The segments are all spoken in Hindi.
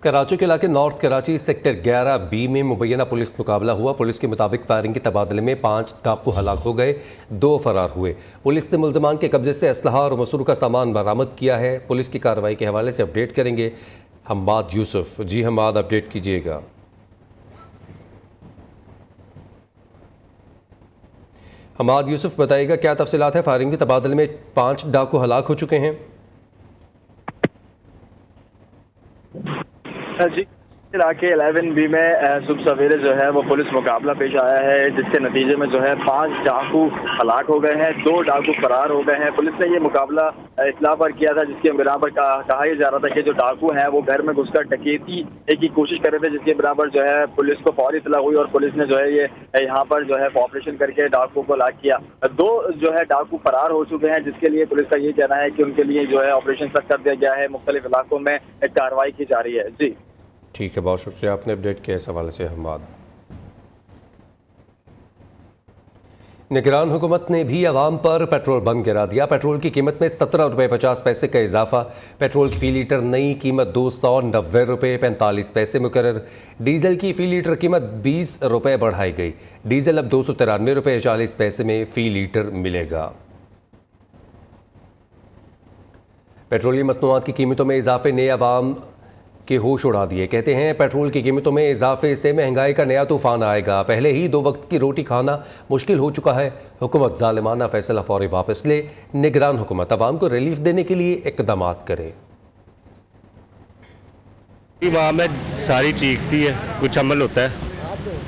कराची के इलाके नॉर्थ कराची सेक्टर 11B में मुबैना पुलिस मुकाबला हुआ। पुलिस के मुताबिक फायरिंग के तबादले में 5 डाकू हलाक हो गए, 2 फरार हुए। पुलिस ने मुल्ज़मान के कब्जे से असलहा और मसूरू का सामान बरामद किया है। पुलिस की कार्रवाई के हवाले से अपडेट करेंगे हम्माद यूसुफ। जी हम्माद, अपडेट कीजिएगा। हम्माद यूसुफ, बताइएगा क्या तफसीलात है? फायरिंग के तबादले में 5 डाकू हलाक हो चुके हैं। जी, इलाके 11B में सुबह सवेरे जो है वो पुलिस मुकाबला पेश आया है, जिसके नतीजे में जो है 5 डाकू हलाक हो गए हैं, 2 डाकू फरार हो गए हैं। पुलिस ने ये मुकाबला इत्तला पर किया था, जिसके बराबर कहा जा रहा था कि जो डाकू हैं वो घर में घुसकर डकैती की कोशिश कर रहे थे, जिसके बराबर जो है पुलिस को फौरी इत्तला हुई और पुलिस ने जो है ये यहाँ पर जो है ऑपरेशन करके डाकू को हलाक किया। 2 जो है डाकू फरार हो चुके हैं, जिसके लिए पुलिस का ये कहना है कि उनके लिए जो है ऑपरेशन सख्त कर दिया गया है, मुख्तलिफ इलाकों में कार्रवाई की जा रही है। जी ठीक है, बहुत शुक्रिया आपने अपडेट किया इस हवाले से हम्माद। निगरान हुकूमत ने भी आवाम पर पेट्रोल बंद गिरा दिया। पेट्रोल की कीमत में 17 रुपये 50 पैसे का इजाफा। पेट्रोल की फ़ी लीटर नई कीमत 290 रुपये 45 पैसे मुकर्रर। डीजल की फ़ी लीटर कीमत 20 रुपये बढ़ाई गई। डीजल अब 293 रुपये 40 पैसे में फ़ी लीटर मिलेगा। पेट्रोलियम मसनूआत की कीमतों में इजाफे ने आवाम के होश उड़ा दिए। कहते हैं पेट्रोल की कीमतों में इजाफे से महंगाई का नया तूफान आएगा। पहले ही 2 वक्त की रोटी खाना मुश्किल हो चुका है। हुकूमत जालिमाना फैसला फौरी वापस ले। निगरान हुकूमत आवाम को रिलीफ देने के लिए इक़दाम करे। वहाँ में सारी चीखती है, कुछ अमल होता है?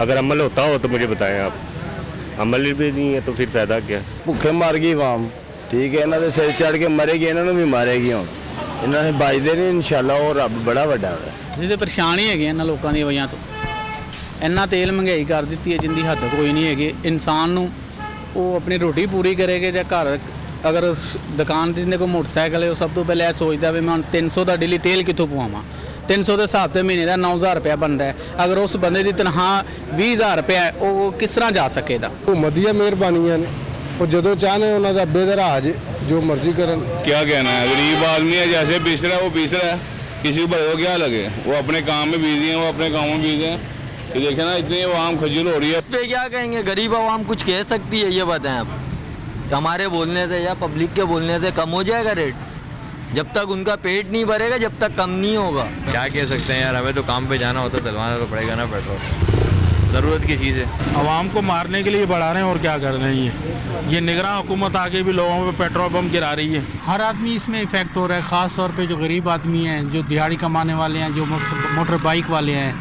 अगर अमल होता हो तो मुझे बताएं आप। अमल भी नहीं है तो फिर फायदा क्या? भुखे मर गई आवाम, ठीक है, इन्होंने सिर चढ़ के मरेगी, इन्होंने भी मारेगी। हम इन्होंने बचते नहीं इंशाल्लाह, और रब बड़ा ਵੱਡਾ है। ये तो परेशानी है ਇਹਨਾਂ ਲੋਕਾਂ ਦੀ ਵਜ੍ਹਾ ਤੋਂ। ਇੰਨਾ ਤੇਲ ਮਹਿੰਗਾਈ ਕਰ ਦਿੱਤੀ ਹੈ ਜਿੰਦੀ ਹੱਦ ਕੋਈ ਨਹੀਂ ਹੈਗੀ। ਇਨਸਾਨ ਨੂੰ ਉਹ ਆਪਣੀ ਰੋਟੀ ਪੂਰੀ ਕਰੇਗੇ ਜਾਂ ਘਰ ਅਗਰ ਦੁਕਾਨ ਦੇ ਕੋਈ ਮੋਟਰਸਾਈਕਲ ਹੈ ਉਹ ਸਭ ਤੋਂ ਪਹਿਲਾਂ ਇਹ ਸੋਚਦਾ ਵੀ ਮੈਂ ਹੁਣ 300 ਦਾ ਡੇਲੀ ਤੇਲ ਕਿੱਥੋਂ ਪਵਾਵਾਂ। 300 ਦੇ ਹਿਸਾਬ ਤੇ ਮਹੀਨੇ ਦਾ 9000 ਰੁਪਇਆ ਬਣਦਾ ਹੈ। ਅਗਰ ਉਸ ਬੰਦੇ ਦੀ ਤਨਖਾਹ 20000 ਰੁਪਇਆ ਉਹ ਕਿਸ ਤਰ੍ਹਾਂ ਜਾ ਸਕੇਗਾ? हुकूमत दी मेहरबानियां ने, और जो चाहने उन्होंने बेदराज जो मर्जी करन। क्या कहना है, गरीब आदमी है, जैसे बीस रहा है वो बीस रहा है, किसी को बड़े को क्या लगे, वो अपने काम में बिजी हैं, वो अपने काम में बिजी हैं। ये देखे ना, इतनी आवाम खजूल हो रही है। इस पे क्या कहेंगे? गरीब आवाम कुछ कह सकती है? ये बताएं आप। हमारे बोलने से या पब्लिक के बोलने से कम हो जाएगा रेट? जब तक उनका पेट नहीं भरेगा जब तक कम नहीं होगा। क्या कह सकते हैं यार, हमें तो काम पे जाना होता, डलवाना तो पड़ेगा ना पेट्रोल, ज़रूरत की चीज़ है। आवाम को मारने के लिए बढ़ा रहे हैं और क्या कर रहे हैं। ये निगरान हुकूमत आके भी लोगों पे पेट्रोल बम गिरा रही है। हर आदमी इसमें इफेक्ट हो रहा है, ख़ास तौर पे जो गरीब आदमी हैं, जो दिहाड़ी कमाने वाले हैं, जो मोटर बाइक वाले हैं,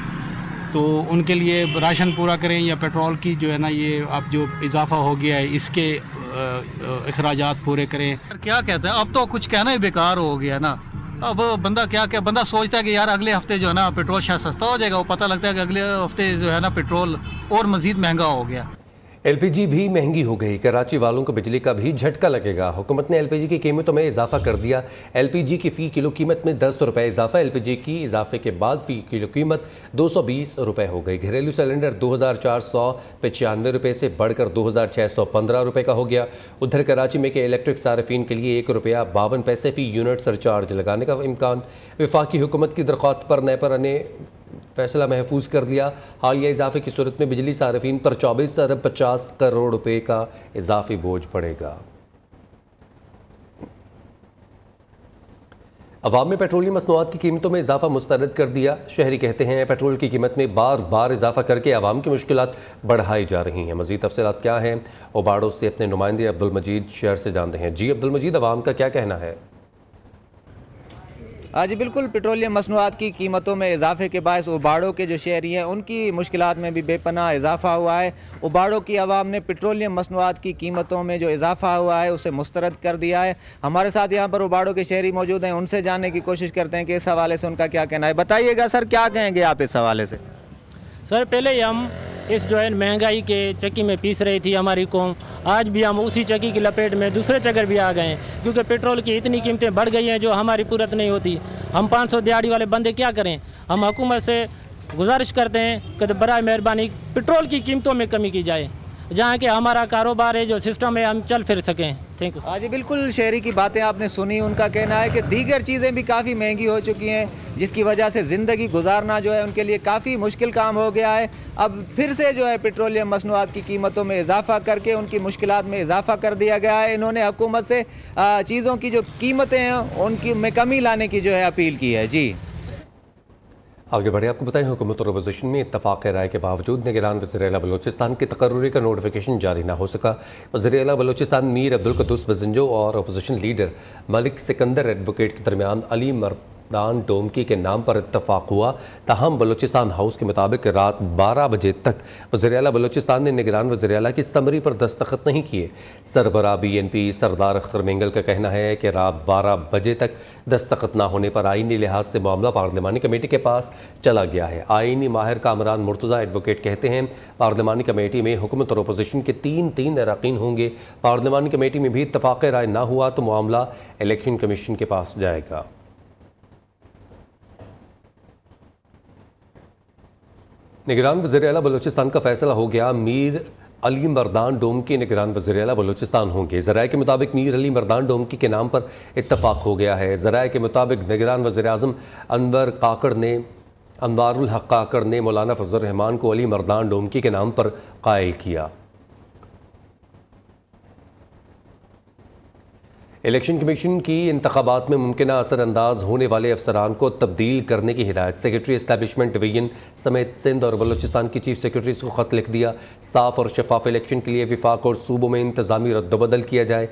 तो उनके लिए राशन पूरा करें या पेट्रोल की जो है ना ये अब जो इजाफा हो गया है इसके अखराजात पूरे करें। क्या कहते हैं, अब तो कुछ कहना ही बेकार हो गया ना। अब बंदा क्या बंदा सोचता है कि यार अगले हफ्ते जो है ना पेट्रोल शायद सस्ता हो जाएगा, वो पता लगता है कि अगले हफ्ते जो है ना पेट्रोल और मज़ीद महंगा हो गया। LPG भी महंगी हो गई। कराची वालों को बिजली का भी झटका लगेगा। हुकूमत ने LPG की कीमतों में इजाफा कर दिया। LPG की फ़ी किलो कीमत में 10 रुपये इजाफा। LPG की इजाफे के बाद फ़ी किलो कीमत 220 रुपये हो गई। घरेलू सिलेंडर 2495 रुपये से बढ़कर 2615 रुपये का हो गया। उधर कराची में के इलेक्ट्रिक सार्फिन के लिए 1 रुपया 52 पैसे फ़ी यूनिट सरचार्ज लगाने का इम्कान। वफाकी हुकूमत की दरख्वास्त पर नेपर ने फैसला महफूज कर दिया। हालिया इजाफे की सूरत में बिजली सार्फिन पर 24 अरब 50 करोड़ रुपए का इजाफी बोझ पड़ेगा। अवाम में पेट्रोलियम मसनूआत की कीमतों में इजाफा मुस्तरद कर दिया। शहरी कहते हैं पेट्रोल की कीमत में बार बार इजाफा करके अवाम की मुश्किलात बढ़ाई जा रही हैं। मज़ीद तफसीलात क्या हैं, ओबाड़ो से अपने नुमाइंदे अब्दुल मजीद शहर से जानते हैं। जी अब्दुल मजीद, अवाम का क्या कहना है? हाँ जी बिल्कुल, पेट्रोलियम मसनूआत की कीमतों में इजाफे के बायस उबाड़ों के जो शहरी हैं उनकी मुश्किलात में भी बेपनाह इजाफा हुआ है। उबाड़ों की आवाम ने पेट्रोलियम मसनूआत की कीमतों में जो इजाफा हुआ है उसे मुस्तरद कर दिया है। हमारे साथ यहाँ पर उबाड़ों के शहरी मौजूद हैं, उनसे जानने की कोशिश करते हैं कि इस हवाले से उनका क्या कहना है। बताइएगा सर, क्या कहेंगे आप इस हवाले से? सर पहले ही हम इस जो है महंगाई के चक्की में पीस रही थी हमारी कौम, आज भी हम उसी चक्की की लपेट में दूसरे चक्कर भी आ गए हैं, क्योंकि पेट्रोल की इतनी कीमतें बढ़ गई हैं जो हमारी पूरत नहीं होती। हम 500 दिहाड़ी वाले बंदे क्या करें? हम हुकूमत से गुजारिश करते हैं कि बराए मेहरबानी पेट्रोल की कीमतों में कमी की जाए। जहाँ के हमारा कारोबार है जो सिस्टम है हम चल फिर सकें। Thank you. हाँ जी, बिल्कुल शहरी की बातें आपने सुनी। उनका कहना है कि दीगर चीज़ें भी काफ़ी महंगी हो चुकी हैं, जिसकी वजह से ज़िंदगी गुजारना जो है उनके लिए काफ़ी मुश्किल काम हो गया है। अब फिर से जो है पेट्रोलियम मसनूआत की कीमतों में इजाफा करके उनकी मुश्किलात में इजाफा कर दिया गया है। इन्होंने हुकूमत से चीज़ों की जो कीमतें हैं उनकी में कमी लाने की जो है अपील की है। जी आगे बढ़े, आपको बताएं हुकूमत और अपोजिशन में इत्तफाक़ राय के बावजूद निगरान वज़ीर आला बलूचिस्तान के तकर्रुरी का नोटिफिकेशन जारी ना हो सका। वज़ीर आला बलूचिस्तान मीर अब्दुल कुद्दूस बज़ंजो और opposition leader Malik Sikandar advocate के दरमियान अली मर्दान डोमकी के नाम पर इत्तफाक़ हुआ। ताहम बलूचिस्तान हाउस के मुताबिक रात 12 बजे तक वज़ीर आला बलूचिस्तान ने निगरान वज़ीर आला की समरी पर दस्तखत नहीं किए। सरबराह BNP सरदार अख्तर मेंगल का कहना है कि रात 12 बजे तक दस्तखत ना होने पर आईनी लिहाज से मामला पार्लिमानी कमेटी के पास चला गया है। आईनी माहिर कामरान मुर्तज़ा एडवोकेट कहते हैं पार्लिमानी कमेटी में हुकूमत और अपोजिशन के तीन अरकान होंगे। पार्लिमानी कमेटी में भी इत्तफाक़ राय ना हुआ तो मामला इलेक्शन कमीशन के पास जाएगा। निगरान वज़ीर आला बलूचिस्तान का फैसला हो गया। मीर अली मर्दान डोमकी निगरान वज़ीर आला बलूचिस्तान होंगे। ज़राए के मुताबिक मीर अली मर्दान डोमकी के नाम पर इत्तफाक़ हो गया है। ज़राए के मुताबिक निगरान वज़ीर आज़म अनवारुल हक़ काकड़ ने मौलाना फजल रहमान को अली मर्दान डोमकी के नाम पर कायल किया। इलेक्शन कमीशन की इंतखाबात में मुमकिना असरअंदाज होने वाले अफसरान को तब्दील करने की हिदायत। सेक्रेटरी एस्टैब्लिशमेंट डिवीजन समेत सिंध और बलूचिस्तान की चीफ सेक्रेटरीज को ख़त लिख दिया। साफ़ और शफाफ इलेक्शन के लिए विफाक और सूबों में इंतज़ामी रद्दबदल किया जाए।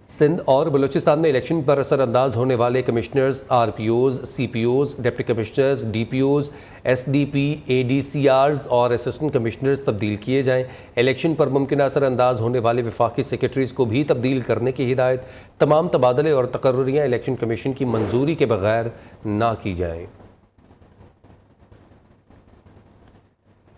सिंध और बलूचिस्तान में इलेक्शन पर असरअंदाज होने वाले commissioners, RPOs, CPOs, deputy commissioners, DPOs, SDP, ADCRs और असिस्टेंट कमिश्नर्स तब्दील किए जाएँ। इलेक्शन पर मुमकिन असरअंदाज होने वाले वफाकी सेक्रेटरीज़ को भी तब्दील करने की हिदायत। तमाम तबादले और तकर्रुरियाँ इलेक्शन कमीशन की मंजूरी के बगैर ना की जाएँ।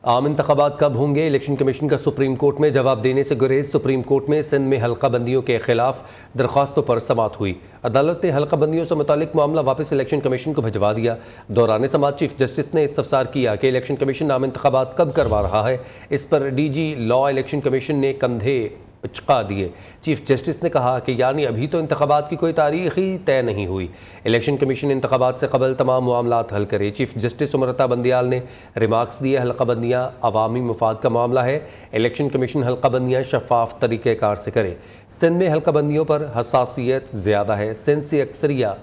आम इंतखाबात कब होंगे? इलेक्शन कमीशन का सुप्रीम कोर्ट में जवाब देने से गुरेज। सुप्रीम कोर्ट में सिंध में हल्का बंदियों के खिलाफ दरख्वास्तों पर समाअत हुई। अदालत ने हल्का बंदियों से मुतालिक मामला वापस इलेक्शन कमीशन को भिजवा दिया। दौरान समाअत चीफ जस्टिस ने इस्तफसार किया कि इलेक्शन कमीशन आम इंतखाबात कब करवा रहा है। इस पर DG लॉ इलेक्शन कमीशन ने कंधे उचका दिए। चीफ जस्टिस ने कहा कि यानी अभी तो इंतखाबात की कोई तारीख ही तय नहीं हुई। इलेक्शन कमीशन इंतखाबात से कबल तमाम मामलात हल करे। चीफ जस्टिस उमरता बंदियाल ने रिमार्क्स दिए हल्का बंदियाँ अवामी मुफाद का मामला है। इलेक्शन कमीशन हल्का बंदियाँ शफाफ तरीक़ेकार से करे। सिंध में हल्का बंदियों पर हसासियत ज़्यादा है। सिंध से अक्सरिया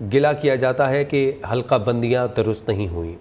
गिला किया जाता है कि हल्का बंदियाँ दुरुस्त नहीं हुई।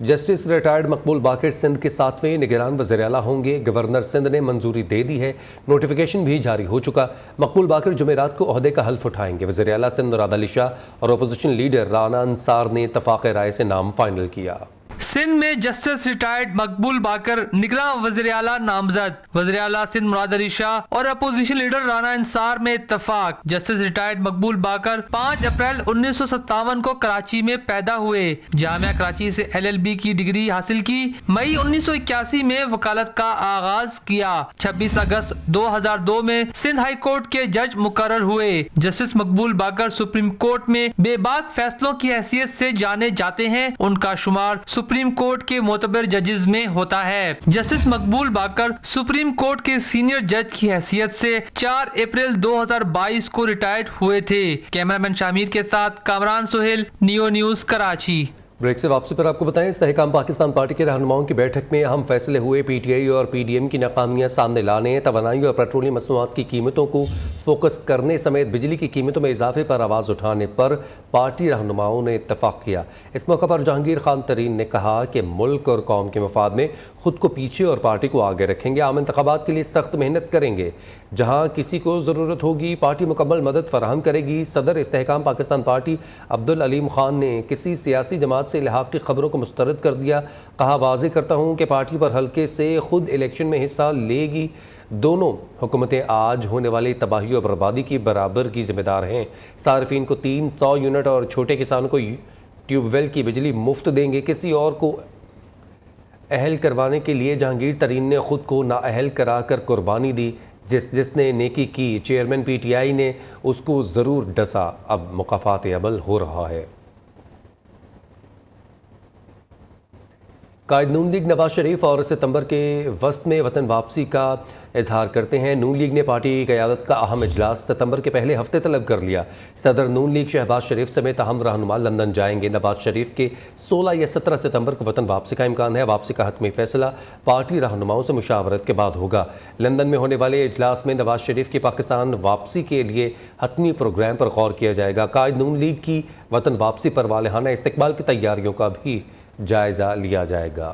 जस्टिस रिटायर्ड मकबूल बाकर सिंध के 7वें निगरान वज़ीर आला होंगे। गवर्नर सिंध ने मंजूरी दे दी है। नोटिफिकेशन भी जारी हो चुका। मकबूल बाकर जुमेरात को ओहदे का हल्फ उठाएंगे। वज़ीर आला सिंध मुराद अली शाह और अपोजिशन लीडर राना अंसार ने इत्तफाक़ राय से नाम फाइनल किया। सिंध में जस्टिस रिटायर्ड मकबूल बाकर निगरान वज़ीर आला नामजद। वज़ीर आला सिंध मुराद अली शाह और अपोजिशन लीडर राना अंसार में इत्तफाक। जस्टिस रिटायर्ड मकबूल बाकर 5 अप्रैल 1957 को कराची में पैदा हुए। जामिया कराची से LLB की डिग्री हासिल की। मई 1981 में वकालत का आगाज किया। 26 अगस्त 2002 में सिंध हाई कोर्ट के जज मुकर्रर हुए। जस्टिस मकबूल बाकर सुप्रीम कोर्ट में बेबाक फैसलों की हैसियत से जाने जाते हैं। उनका शुमार सुप्रीम कोर्ट के मोतबर जजेस में होता है। जस्टिस मकबूल बाकर सुप्रीम कोर्ट के सीनियर जज की हैसियत से 4 अप्रैल 2022 को रिटायर्ड हुए थे। कैमरामैन शामिर के साथ Kamran Sohail, Neo News Karachi. Break से वापसी पर आपको बताएं इस्तेहकाम पाकिस्तान पार्टी के रहनुमाओं की बैठक में अहम फैसले हुए। PTI और PDM की नाकामियां सामने लाने, तवानाई और पेट्रोलियम मसनूआत की कीमतों को फोकस करने समेत बिजली की कीमतों में इजाफे पर आवाज़ उठाने पर पार्टी रहनुमाओं ने इत्तफाक किया। इस मौके पर जहांगीर खान तरीन ने कहा कि मुल्क और कौम के मफाद में खुद को पीछे और पार्टी को आगे रखेंगे। आम इंतखाबात के लिए सख्त मेहनत करेंगे। जहाँ किसी को ज़रूरत होगी पार्टी मुकम्मल मदद फराहम करेगी। सदर इस्तेहकाम पाकिस्तान पार्टी अब्दुल अलीम खान ने किसी सियासी जमात से इल्हाक़ की खबरों को मुस्तरद कर दिया। कहा, वाज़ेह करता हूँ कि पार्टी पर हल्के से खुद इलेक्शन में हिस्सा लेगी। दोनों हुकूमतें आज होने वाली तबाही और बर्बादी की बराबर की जिम्मेदार हैं। सार्फिन को 300 यूनिट और छोटे किसानों को ट्यूबवेल की बिजली मुफ्त देंगे। किसी और को अहल करवाने के लिए जहांगीर तरीन ने ख़ुद को नाअहल कराकर कुर्बानी दी। जिसने नेकी की चेयरमैन PTI ने उसको ज़रूर डसा। अब मुकाफ़ात अमल हो रहा है। कायद नून लीग नवाज शरीफ और सितंबर के वस्त में वतन वापसी का इजहार करते हैं। नून लीग ने पार्टी की क़यादत का अहम इजलास सितंबर के पहले हफ्ते तलब कर लिया। सदर नून लीग शहबाज शरीफ समेत अहम रहनुमा लंदन जाएंगे। नवाज शरीफ के 16 या 17 सितंबर को वतन वापसी का इम्कान है। वापसी का हतमी फैसला पार्टी रहनुमाओं से मुशावरत के बाद होगा। लंदन में होने वाले इजलास में नवाज शरीफ की पाकिस्तान वापसी के लिए हतमी प्रोग्राम पर गौर किया जाएगा। कायद नून लीग की वतन वापसी पर वालेहाना इस्तकबाल की तैयारियों का भी जायजा लिया जाएगा।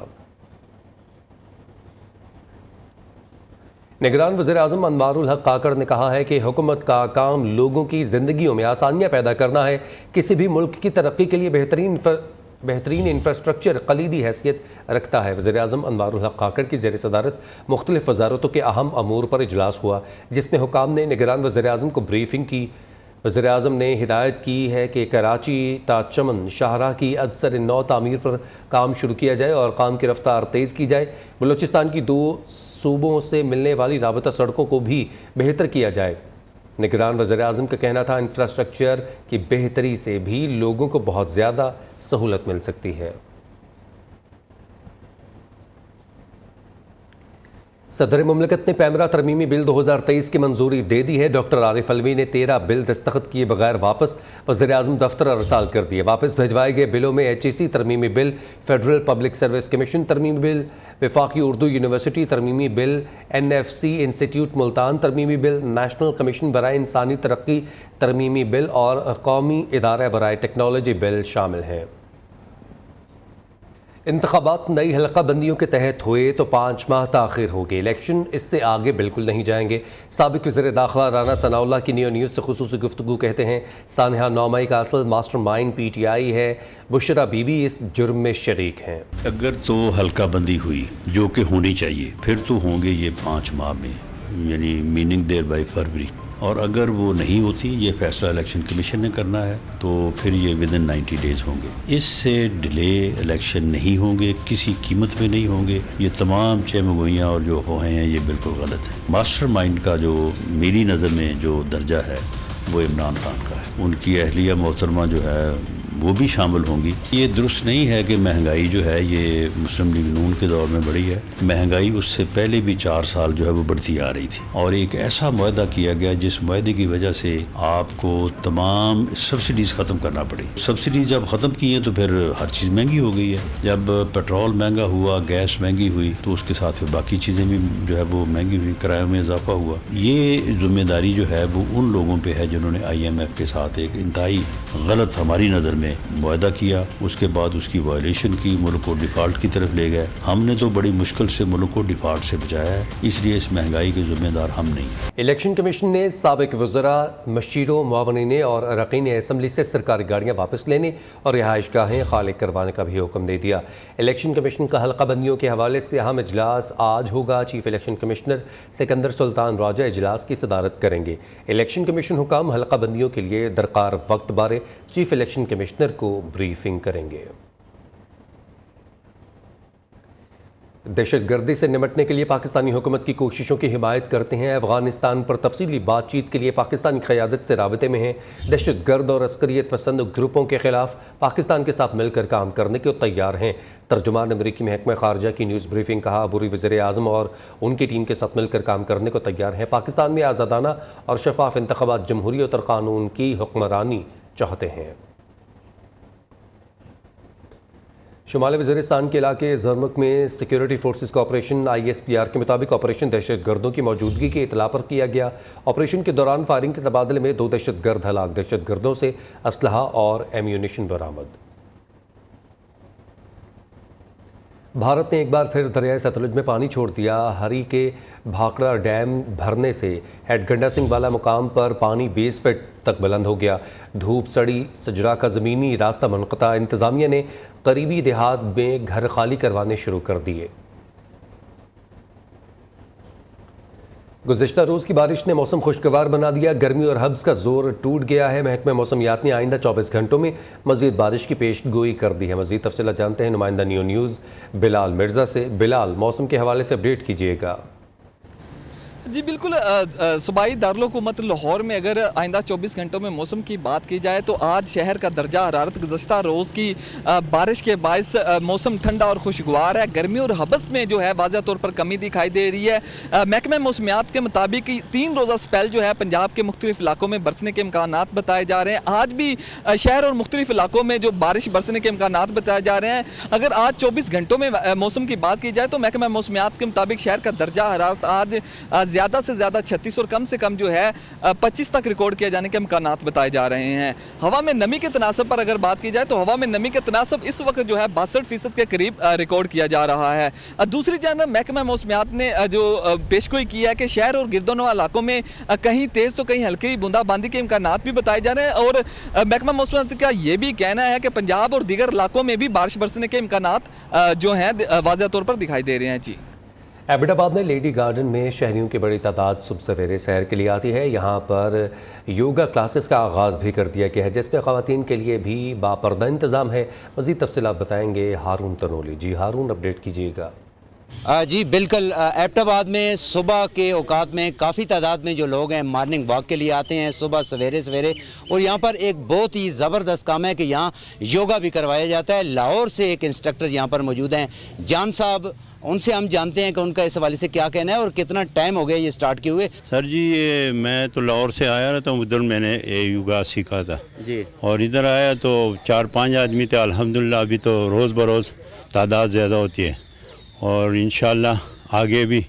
निगरान वज़ीर-ए-आज़म अनवारुल हक काकड़ ने कहा है कि हुकूमत का काम लोगों की ज़िंदगियों में आसानियाँ पैदा करना है। किसी भी मुल्क की तरक्की के लिए बेहतरीन इंफ्रास्ट्रक्चर कलीदी हैसियत रखता है। वज़ीर-ए-आज़म अनवारुल हक काकड़ की ज़ेर सदारत मुख्तलिफ़ वज़ारतों के अहम अमूर पर इजलास हुआ, जिसमें हुकाम ने निगरान वज़ीर-ए-आज़म को ब्रीफिंग की। वज़ीर-ए-आज़म ने हिदायत की है कि कराची ता चमन शाहराह की अज़सर नौ तामीर पर काम शुरू किया जाए और काम की रफ्तार तेज़ की जाए। बलूचिस्तान की 2 सूबों से मिलने वाली राबता सड़कों को भी बेहतर किया जाए। निगरान वज़ीर-ए-आज़म का कहना था इंफ्रास्ट्रक्चर की बेहतरी से भी लोगों को बहुत ज़्यादा सहूलत मिल सकती है। सदर मुमलिकत ने पैमरा तरमीमी बिल 2023 की मंजूरी दे दी है। डॉक्टर आरिफ अलवी ने 13 बिल दस्तखत किए बगैर वापस वज़ीर-ए-आज़म दफ्तर अरसाल कर दिए। वापस भिजवाए गए बिलों में HEC तरमीमी bill, federal public service commission तरमीमी बिल, वफाकी उर्दू यूनिवर्सिटी तरमीमी बिल, NFC इंस्टीट्यूट मुल्तान तरमीमी बिल, नेशनल कमीशन बराए इंसानी तरक्की तरमीमी बिल और कौमी इदारा बराए टेक्नोलॉजी बिल शामिल हैं। इंतखाबात नई हल्का बंदियों के तहत हुए तो 5 माह ताख़िर हो गई। इलेक्शन इससे आगे बिल्कुल नहीं जाएंगे। साबिक़ वज़ीर दाखिला राना सनाउल्लाह की नियो न्यूज़ से ख़ुसूसी गुफ्तगू कहते हैं सानहा नौमाई का असल मास्टर माइंड PTI है। बुशरा बीबी इस जुर्म में शरीक हैं। अगर तो हल्का बंदी हुई जो कि होनी चाहिए फिर तो होंगे ये 5 माह में, यानी मीनिंग देयर बाई फरवरी। और अगर वो नहीं होती, ये फैसला इलेक्शन कमीशन ने करना है, तो फिर ये विदिन 90 डेज़ होंगे। इससे डिले इलेक्शन नहीं होंगे, किसी कीमत पे नहीं होंगे। ये तमाम चहमगोइयाँ और जो हो हैं ये बिल्कुल गलत है। मास्टर माइंड का जो मेरी नज़र में जो दर्जा है वो इमरान खान का है। उनकी अहलिया मोहतरमा जो है वो भी शामिल होंगी। ये दुरुस्त नहीं है कि महंगाई जो है ये मुस्लिम लीग नून के दौर में बढ़ी है। महंगाई उससे पहले भी 4 साल जो है वो बढ़ती आ रही थी और एक ऐसा मुआहदा किया गया जिस मुआहदे की वजह से आपको तमाम सब्सिडीज़ ख़त्म करना पड़ी। सब्सिडीज जब ख़त्म की हैं तो फिर हर चीज़ महंगी हो गई है। जब पेट्रोल महंगा हुआ, गैस महंगी हुई, तो उसके साथ फिर बाकी चीज़ें भी जो है वो महंगी हुई, किरायों में इजाफा हुआ। ये जिम्मेदारी जो है वो उन लोगों पर है जिन्होंने IMF के साथ एक इंतहाई गलत हमारी नज़र में मुआहदा किया, उसके बाद उसकी वायलेशन की, मुल्क को डिफ़ॉल्ट की तरफ ले गए। हमने तो बड़ी मुश्किल से मुल्क को डिफ़ॉल्ट से बचाया है, इसलिए इस महंगाई के जिम्मेदार हम नहीं। इलेक्शन कमीशन ने साबिक वज़रा, मशीरों, मुआवनीन और अरकान असम्बली से सरकारी गाड़ियाँ वापस लेने और रिहाइश गाहें खाली करवाने का भी हुक्म दे दिया। इलेक्शन कमीशन का हल्का बंदियों के हवाले से अहम इजलास आज होगा। Chief election commissioner Sikandar Sultan Raja इजलास की सदारत करेंगे। इलेक्शन कमीशन हुकाम हल्का बंदियों के लिए दरकार वक्त बारे चीफ इलेक्शन कमिश्नर को ब्रीफिंग करेंगे। दहशतगर्दी से निपटने के लिए पाकिस्तानी हुकूमत की कोशिशों की हिमायत करते हैं। अफगानिस्तान पर तफसीली बातचीत के लिए पाकिस्तानी क़यादत से राबते में हैं। दहशतगर्द और अस्करियत पसंद ग्रुपों के खिलाफ पाकिस्तान के साथ मिलकर काम करने को तैयार हैं। तर्जुमान अमरीकी महकमा खारजा की न्यूज़ ब्रीफिंग कहा, अबूरी वज़ीर-ए-आज़म और उनकी टीम के साथ मिलकर काम करने को तैयार हैं। पाकिस्तान में आज़ादाना और शफाफ इंतखाबात, जमहूरियत और कानून की हुक्मरानी चाहते हैं। शुमाली वज़ीरिस्तान के इलाके ज़रमुक में सिक्योरिटी फोर्सेस का ऑपरेशन ISPR के मुताबिक ऑपरेशन दहशतगर्दों की मौजूदगी की इतला पर किया गया। ऑपरेशन के दौरान फायरिंग के तबादले में 2 दहशतगर्द हलाक, दहशतगर्दों से असलहा और एम्यूनिशन बरामद। भारत ने एक बार फिर दरियाए सतलुज में पानी छोड़ दिया। हरी के भाखड़ा डैम भरने से हेडगंडा सिंह वाला मुकाम पर पानी 20 फीट तक बुलंद हो गया। धूप सड़ी सजरा का ज़मीनी रास्ता मुनक़ता। इंतज़ामिया ने करीबी देहात में घर खाली करवाने शुरू कर दिए। गुज़िश्ता रोज़ की बारिश ने मौसम खुशगवार बना दिया। गर्मी और हब्स का जोर टूट गया है। महकमा मौसमियात ने आइंदा 24 घंटों में मज़ीद बारिश की पेश गोई कर दी है। मज़ीद तफसीलात जानते हैं नुमाइंदा नियो न्यूज़ बिलाल मिर्ज़ा से। बिलाल, मौसम के हवाले से अपडेट कीजिएगा। जी बिल्कुल, सूबाई दारुल-हुकूमत लाहौर में अगर आइंदा 24 घंटों में मौसम की बात की जाए तो आज शहर का दर्जा हरारत गुज़श्ता रोज़ की बारिश के बायस मौसम ठंडा और खुशगवार है। गर्मी और हबस में जो है वाज़ह तौर पर कमी दिखाई दे रही है। महकमा मौसमियात के मुताबिक 3 रोज़ा स्पेल जो है पंजाब के मुख्तलिफ इलाकों में बरसने के इम्कानात बताए जा रहे हैं। आज भी शहर और मुख्तलिफ इलाकों में जो बारिश बरसने के इम्कानात बताए जा रहे हैं। अगर आज 24 घंटों में मौसम की बात की जाए तो महकमा मौसमियात के मुताबिक शहर का दर्जा हरारत आज ज़्यादा से ज़्यादा 36 और कम से कम जो है 25 तक रिकॉर्ड किए जाने के इम्कानात बताए जा रहे हैं। हवा में नमी के तनासब पर अगर बात की जाए तो हवा में नमी के तनासब इस वक्त जो है 62% के करीब रिकॉर्ड किया जा रहा है। दूसरी जानब महकमा मौसमियात ने जो पेशगोई की है कि शहर और गिरदोनवा इलाकों में कहीं तेज़ तो कहीं हल्की बूंदाबांदी के इम्कानात भी बताए जा रहे हैं। और महकमा मौसमियात का ये भी कहना है कि पंजाब और दीगर इलाकों में भी बारिश बरसने के इम्कानात जो हैं वाज़ह तौर पर दिखाई दे रहे हैं। जी, एबटाबाद में लेडी गार्डन में शहरियों की बड़ी तादाद सुबह सवेरे सैर के लिए आती है। यहाँ पर योगा क्लासेस का आगाज़ भी कर दिया गया है, जिसमें ख़वातीन के लिए भी बापर्दा इंतज़ाम है। मज़ीद तफसीलात बताएंगे हारून तनोली। जी हारून, अपडेट कीजिएगा। जी बिल्कुल, एबटाबाद में सुबह के औकात में काफ़ी तादाद में जो लोग हैं मॉर्निंग वॉक के लिए आते हैं सुबह सवेरे सवेरे। और यहाँ पर एक बहुत ही ज़बरदस्त काम है कि यहाँ योगा भी करवाया जाता है। लाहौर से एक इंस्ट्रक्टर यहाँ पर मौजूद हैं, जान साहब, उनसे हम जानते हैं कि उनका इस हवाले से क्या कहना है और कितना टाइम हो गया ये स्टार्ट किए हुए। सर जी, ये मैं तो लाहौर से आया रहता हूँ, उधर मैंने योगा सीखा था जी, और इधर आया तो 4-5 आदमी थे। अल्हम्दुलिल्लाह अभी तो रोज़ बरोज़ तादाद ज़्यादा होती है और इंशाल्लाह आगे भी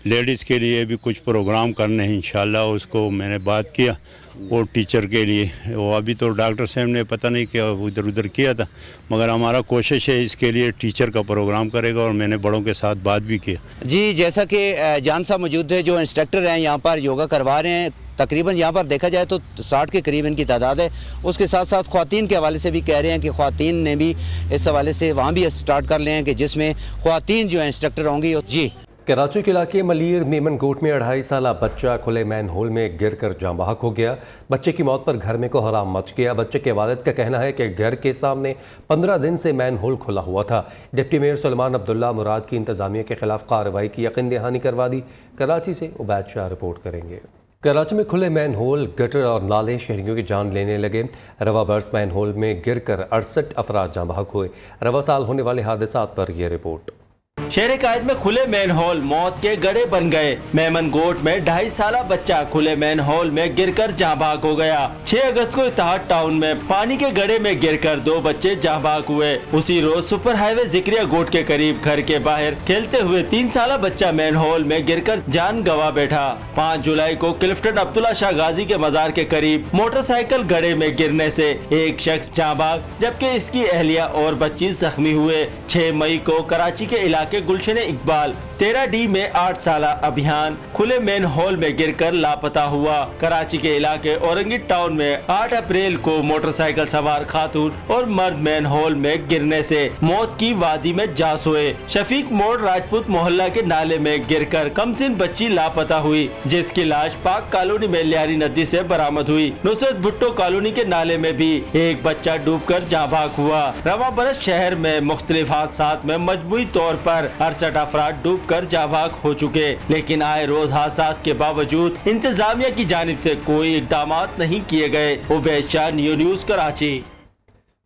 लेडीज़ के लिए भी कुछ प्रोग्राम करने हैं इंशाल्लाह। उसको मैंने बात किया वो टीचर के लिए, वो अभी तो डॉक्टर साहब ने पता नहीं क्या इधर उधर किया था, मगर हमारा कोशिश है इसके लिए टीचर का प्रोग्राम करेगा और मैंने बड़ों के साथ बात भी किया। जी, जैसा कि जान साहब मौजूद है जो इंस्ट्रक्टर हैं यहाँ पर योगा करवा रहे हैं। तकरीबन यहाँ पर देखा जाए तो 60 के करीब इनकी तादाद है। उसके साथ साथ ख्वातीन के हवाले से भी कह रहे हैं कि ख्वातीन ने भी इस हवाले से वहाँ भी स्टार्ट कर लें कि जिसमें ख्वातीन जो है इंस्ट्रक्टर होंगी। जी, कराची के इलाके मलीर मेमन गोट में 2.5 साला बच्चा खुले मैन होल में गिरकर जाँ बहक हो गया। बच्चे की मौत पर घर में कोहराम मच गया। बच्चे के वालिद का कहना है कि घर के सामने 15 दिन से मैन होल खुला हुआ था। डिप्टी मेयर सुलेमान अब्दुल्ला मुराद की इंतजामिया के खिलाफ कार्रवाई की यकीन दहानी करवा दी। कराची से उबैद शाह रिपोर्ट करेंगे। कराची में खुले मैन होल, गटर और नाले शहरियों की जान लेने लगे। रवा बर्स मैन होल में गिरकर 68 अफराद जाँ बहक हुए। रवा साल होने वाले हादसात पर यह रिपोर्ट। शहर कायद में खुले मैन होल मौत के गड़े बन गए। मेमन गोट में 2.5 साला बच्चा खुले मैन होल में गिरकर जाँ बहक हो गया। 6 अगस्त को इत्तेहाद टाउन में पानी के गड़े में गिरकर 2 बच्चे जाँ बहक हुए। उसी रोज सुपर हाईवे जिक्रिया गोट के करीब घर के बाहर खेलते हुए 3 साला बच्चा मैन होल में गिरकर जान गंवा बैठा। 5 जुलाई को क्लिफ्टन अब्दुल्ला शाह गाजी के मजार के करीब मोटरसाइकिल गड़े में गिरने से एक शख्स जाँ बहक जबकि इसकी अहलिया और बच्ची जख्मी हुए। 6 मई को कराची के इलाके गुलशन इकबाल 13D में 8 साला अभियान खुले मैन होल में गिरकर लापता हुआ। कराची के इलाके औरंगी टाउन में 8 अप्रैल को मोटरसाइकिल सवार खातून और मर्द मैन होल में गिरने से मौत की वादी में जा सोए। शफीक मोड़ राजपूत मोहल्ला के नाले में गिरकर कमसिन बच्ची लापता हुई, जिसकी लाश पाक कॉलोनी में लियारी नदी से बरामद हुई। नुसरत भुट्टो कॉलोनी के नाले में भी एक बच्चा डूबकर जाँ बहक हुआ। रवा बरस शहर में मुख्तलिफ हादसात में मजमूई तौर पर 68 अफराद डूबकर जाँ बहक हो चुके, लेकिन आए रोज हादसात के बावजूद इंतजामिया की जानिब से कोई इकदाम नहीं किए गए। उबैद शाह, न्यूज़ कराची।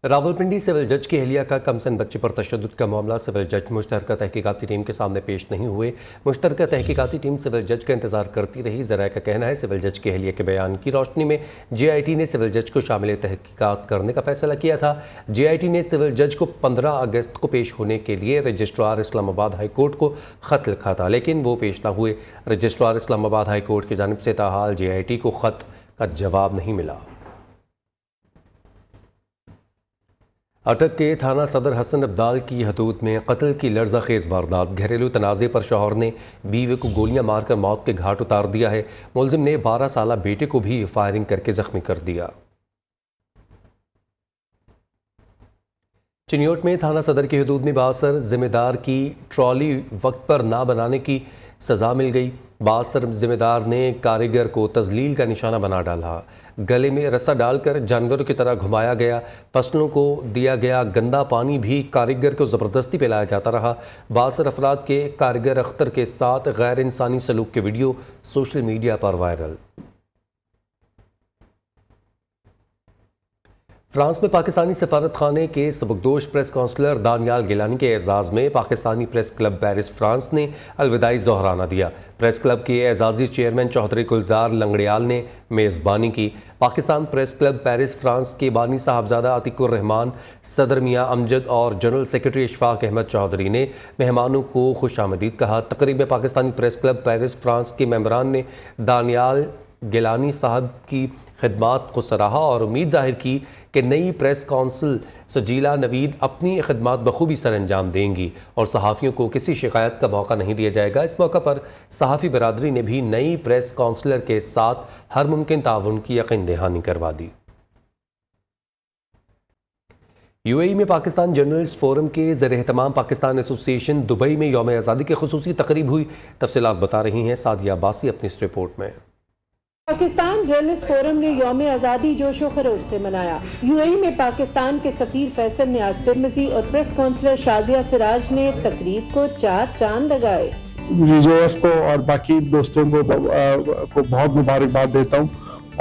रावलपिंडी सिविल जज की अहलिया का कमसन बच्चे पर तशद्दुद का मामला, सिविल जज मुश्तरका तहकीकाती टीम के सामने पेश नहीं हुए। मुश्तरका तहकीकाती टीम सिविल जज का इंतजार करती रही। ज़राए का कहना है सिविल जज की अहलिया के बयान की रोशनी में JIT ने सिविल जज को शामिल तहकीकात करने का फैसला किया था। JIT ने सिविल जज को 15 अगस्त को पेश होने के लिए रजिस्ट्रार इस्लामाबाद हाई कोर्ट को ख़त लिखा था, लेकिन वो पेश न हुए। रजिस्ट्रार इस्लामाबाद हाई कोर्ट की जानिब से ताहाल JIT को ख़त का जवाब नहीं मिला। अटक के थाना सदर हसन अब्दाल की हदूद में कत्ल की लर्ज़ाखेज़ वारदात। घरेलू तनाज़े पर शौहर ने बीवी को गोलियां मारकर मौत के घाट उतार दिया है। मुलजिम ने 12 साला बेटे को भी फायरिंग करके ज़ख्मी कर दिया। चिन्योट में थाना सदर की हदूद में बासर जिम्मेदार की ट्रॉली वक्त पर ना बनाने की सज़ा मिल गई। बासर जिम्मेदार ने कारीगर को तजलील का निशाना बना डाला। गले में रस्सा डालकर जानवरों की तरह घुमाया गया। फसलों को दिया गया गंदा पानी भी कारीगर को ज़बरदस्ती पिलाया जाता रहा। बासर अफराद के कारीगर अख्तर के साथ गैर इंसानी सलूक के वीडियो सोशल मीडिया पर वायरल। फ्रांस में पाकिस्तानी सफारत खाने के सबकदोश प्रेस काउंसलर दानियाल गिलानी के एजाज़ में Pakistani press club Paris France ने अलविदाई दोहराना दिया। प्रेस क्लब के एजाज़ी चेयरमैन चौधरी गुलजार लंगड़ियाल ने मेज़बानी की। Pakistan press club Paris France के बानी साहबजादा अतीकुर रहमान, सदर मियाँ अमजद और जनरल सेक्रेटरी इशफाक अहमद चौधरी ने मेहमानों को खुशामदीद कहा। तकरीब में Pakistani press club Paris France के मेंबरान ने दानियाल गिलानी साहब की खिदमात को सराहा और उम्मीद जाहिर की कि नई प्रेस काउंसिल सजीला नवीद अपनी खिदमात बखूबी सर अंजाम देंगी और सहाफ़ियों को किसी शिकायत का मौका नहीं दिया जाएगा। इस मौका पर सहाफ़ी बरादरी ने भी नई प्रेस काउंसलर के साथ हर मुमकिन ताउन की यकीन दहानी करवा दी। यूएई में पाकिस्तान जर्नलिस्ट फोरम के ज़ेर-ए-एहतमाम पाकिस्तान एसोसिएशन दुबई में यौम आज़ादी की खुसूसी तकरीब हुई। तफसीलात बता रही हैं सादिया अब्बासी अपनी इस रिपोर्ट में। पाकिस्तान जर्नलिस्ट फोरम ने यौम आज़ादी जोशो खरोश से मनाया। यूएई में पाकिस्तान के सफीर फैसल नियाज तिर्मिज़ी और प्रेस काउंसलर शाजिया सिराज ने तकरीब को 4 चांद लगाए। यूजेएफ को और बाकी दोस्तों को बहुत मुबारकबाद देता हूँ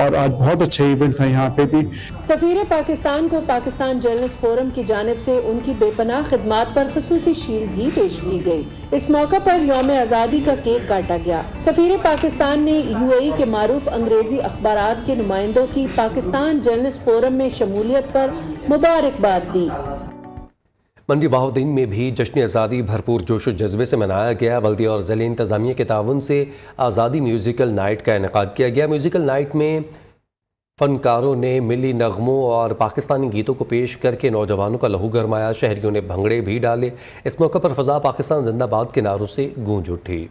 और आज बहुत अच्छा इवेंट था यहाँ पे भी। सफीर पाकिस्तान को पाकिस्तान जर्नलिस्ट फोरम की जानिब से उनकी बेपनाह खिदमात पर खुसूसी शील्ड भी पेश की गई। इस मौका पर यौम आज़ादी का केक काटा गया। सफीर पाकिस्तान ने यूएई के मारूफ अंग्रेजी अखबारात के नुमाइंदों की पाकिस्तान जर्नलिस्ट फोरम में शमूलियत पर मुबारकबाद दी। मंडी बहाउद्दीन में भी जश्न आज़ादी भरपूर जोश व जज्बे से मनाया गया। बल्दी और ज़िले इंतज़ामिया के ताउन से आज़ादी म्यूज़िकल नाइट का इनेकाद किया गया। म्यूज़िकल नाइट में फ़नकारों ने मिली नगमों और पाकिस्तानी गीतों को पेश करके नौजवानों का लहू गरमाया। शहरियों ने भंगड़े भी डाले। इस मौके पर फ़ज़ा पाकिस्तान जिंदाबाद के नारों से गूंज उठी।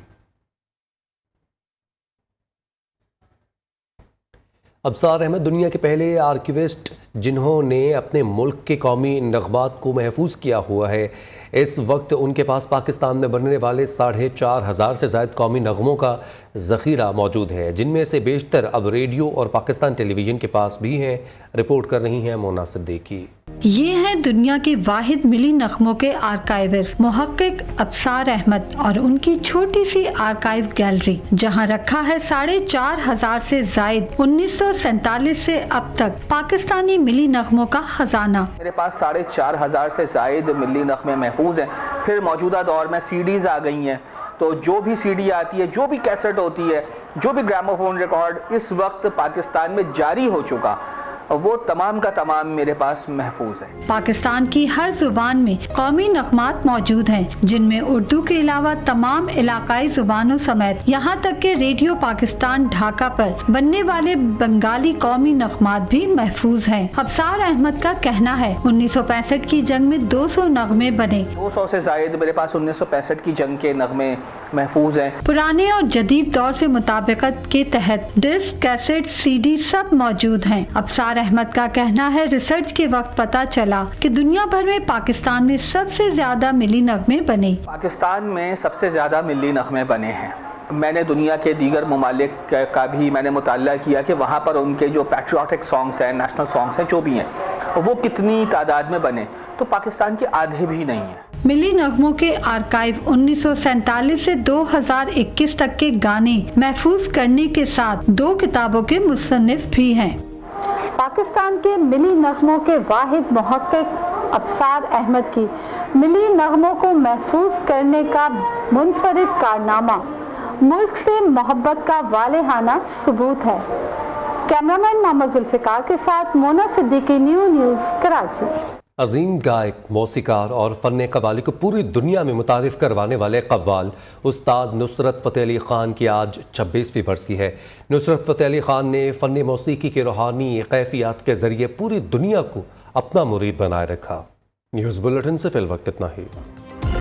अब्सार अहमद दुनिया के पहले आर्किविस्ट जिन्होंने अपने मुल्क के कौमी नग़मात को महफूज किया हुआ है। इस वक्त उनके पास पाकिस्तान में बनने वाले 4,500 से ज़ायद कौमी नग़मों का ज़ख़ीरा मौजूद है, जिनमें से बेशतर अब रेडियो और पाकिस्तान टेलीविज़न के पास भी हैं। रिपोर्ट कर रही हैं मोना सिद्दीकी। ये हैं दुनिया के वाहिद मिली नग़मों के आर्काइविस्ट मुहक्किक अब्सार अहमद और उनकी छोटी सी आर्काइव गैलरी, जहां रखा है 4,500 से ज़ायद 1947 से अब तक पाकिस्तानी मिली नग़मों का खजाना। मेरे पास 4,500 से ज़ायद मिली नग़मे महफूज हैं। फिर मौजूदा दौर में सीडीज़ आ गई हैं, तो जो भी सीडी आती है, जो भी कैसेट होती है, जो भी ग्रामोफोन रिकॉर्ड इस वक्त पाकिस्तान में जारी हो चुका, वो तमाम का तमाम मेरे पास महफूज है। पाकिस्तान की हर जुबान में कौमी नग़मात मौजूद हैं, जिनमें उर्दू के अलावा तमाम इलाकाई जुबानों समेत यहाँ तक के रेडियो पाकिस्तान ढाका पर बनने वाले बंगाली कौमी नग़मात भी महफूज हैं। अब्सार अहमद का कहना है 1965 की जंग में 200 नग़मे बने। 200 से ज़ायद मेरे पास 1965 की जंग के नग़मे महफूज हैं। पुराने और जदीद दौर से मुताबिकत के तहत डिस्क, कैसेट, सीडी सब मौजूद हैं। अब्सार अहमद का कहना है रिसर्च के वक्त पता चला कि दुनिया भर में पाकिस्तान में सबसे ज्यादा मिली नग़मे बने। पाकिस्तान में सबसे ज्यादा मिली नग़मे बने हैं। मैंने दुनिया के दीगर ममालिक का भी मैंने मुताला किया कि वहाँ पर उनके जो पैट्रियोटिक सॉन्ग्स हैं, नेशनल सॉन्ग्स हैं, जो भी हैं, वो कितनी तादाद में बने, तो पाकिस्तान के आधे भी नहीं है। मिली नग़मों के आर्काइव 1947 से 2021 तक के गाने महफूज करने के साथ 2 किताबों के मुसन्निफ भी हैं। पाकिस्तान के मिली नग़मों के वाहिद मुहक्किक अब्सार अहमद की मिली नग़मों को महफूज करने का मुनफरिद कारनामा मुल्क से मोहब्बत का वालेहाना सबूत है। कैमरामैन मोहम्मद जुल्फ़िकार के साथ मोना सिद्दीकी, न्यूज़ कराची। अजीम गायक, मौसीकार और फ़न कव्वाली को पूरी दुनिया में मुतारिफ़ करवाने वाले कव्वाल उस्ताद नुसरत फ़तेह अली ख़ान की आज 26वीं बरसी है। नुसरत फ़तेह अली ख़ान ने फ़न मौसीकी के रूहानी कैफियत के ज़रिए पूरी दुनिया को अपना मुरीद बनाए रखा। न्यूज़ बुलेटिन से फ़िल वक्त इतना ही।